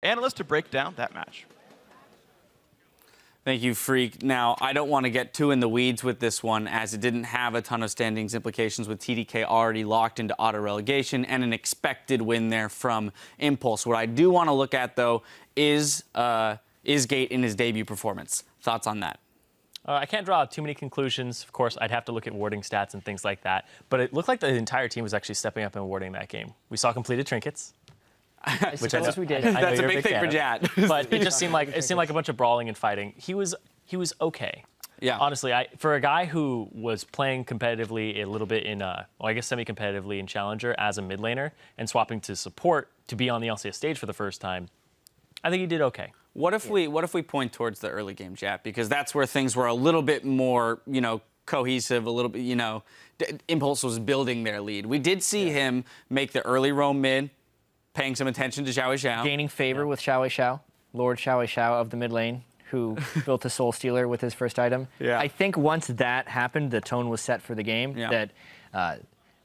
Analyst to break down that match. Thank you, Freak. Now, I don't want to get too in the weeds with this one, as it didn't have a ton of standings implications with TDK already locked into auto-relegation and an expected win there from Impulse. What I do want to look at, though, is Gate in his debut performance. Thoughts on that? I can't draw too many conclusions. Of course, I'd have to look at warding stats and things like that. But it looked like the entire team was actually stepping up and warding that game. We saw completed trinkets. Which I know we did. That's a big thing for Jat. But it just seemed like a bunch of brawling and fighting. He was okay. Yeah. Honestly, for a guy who was playing competitively a little bit in, I guess semi-competitively in Challenger as a mid laner and swapping to support to be on the LCS stage for the first time, I think he did okay. What if we point towards the early game, Jat? Because that's where things were a little bit more, cohesive, a little bit, Impulse was building their lead. We did see him make the early roam mid, paying some attention to Xiao Xiao. Gaining favor with Xiao Xiao, Lord Xiao Xiao of the mid lane, who built a Soul Stealer with his first item. Yeah. I think once that happened, the tone was set for the game, that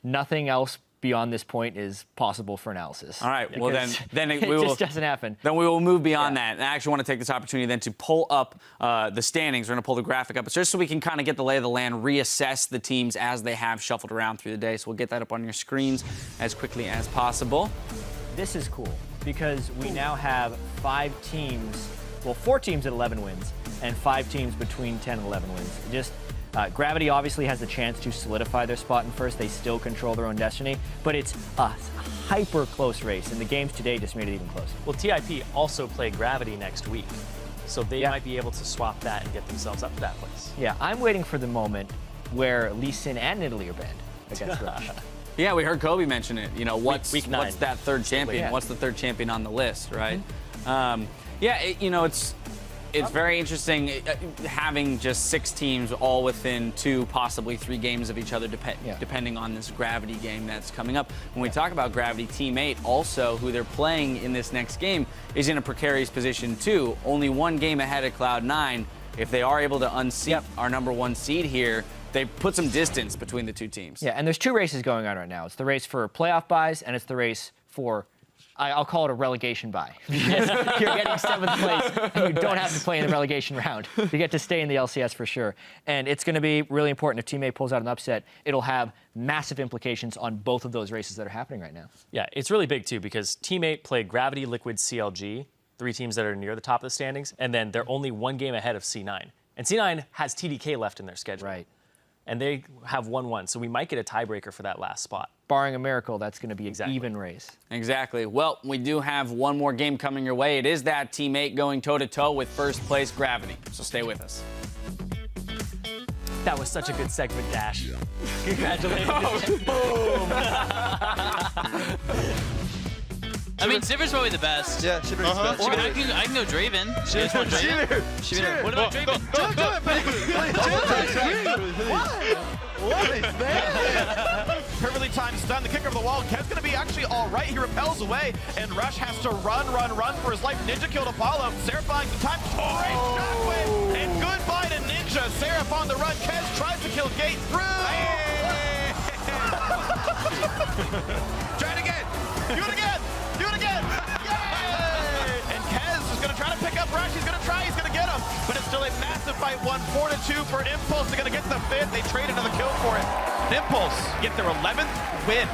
nothing else beyond this point is possible for analysis. All right, well then it just doesn't happen. Then we will move beyond that. And I actually want to take this opportunity then to pull up the standings. We're going to pull the graphic up, just so we can kind of get the lay of the land, reassess the teams as they have shuffled around through the day. So we'll get that up on your screens as quickly as possible. This is cool because we now have 5 teams, well, 4 teams at 11 wins and 5 teams between 10 and 11 wins. Gravity obviously has the chance to solidify their spot in first. They still control their own destiny, but it's a hyper close race, and the games today just made it even closer. Well, TIP also play Gravity next week, so they might be able to swap that and get themselves up to that place. Yeah, I'm waiting for the moment where Lee Sin and Italy are banned against Rush. Yeah, we heard Kobe mention it. What's that third champion? Yeah. What's the third champion on the list, right? It's very interesting having just 6 teams all within 2, possibly 3 games of each other, depending on this Gravity game that's coming up. When we talk about Gravity, Team 8 also, who they're playing in this next game, is in a precarious position too. Only 1 game ahead of Cloud9. If they are able to unseat our #1 seed here, they put some distance between the 2 teams. Yeah, and there's 2 races going on right now. It's the race for playoff buys, and it's the race for, I'll call it a relegation buy. Because you're getting 7th place, and you don't have to play in the relegation round. You get to stay in the LCS for sure. And it's going to be really important. If Team 8 pulls out an upset, it'll have massive implications on both of those races that are happening right now. Yeah, it's really big, too, because Team 8 played Gravity, Liquid, CLG, 3 teams that are near the top of the standings, and then they're only 1 game ahead of C9. And C9 has TDK left in their schedule. Right. And they have 1-1, so we might get a tiebreaker for that last spot. Barring a miracle, that's going to be an even race. Exactly. Well, we do have 1 more game coming your way. It is that Team 8 going toe-to-toe with first place Gravity. So stay with us. That was such a good segment, Dash. Congratulations. Boom. I mean, Shiver's probably the best. Yeah, Shiver's the best. I can go Draven. Shiver. What about Draven? What is that? Perfectly timed stun. The kicker of the wall. Kev's going to be actually all right. He repels away, and Rush has to run for his life. Ninja killed Apollo. Seraph buying some time. Great shockwave, and goodbye to Ninja. Seraph on the run. Kez tries to kill Gate through. Try it again. Do it again. Do it again! Yay! And Kez is going to try to pick up Rush. He's going to try. He's going to get him. But it's still a massive fight. 4-2 for Impulse. They're going to get the 5th. They trade another kill for it. And Impulse get their 11th win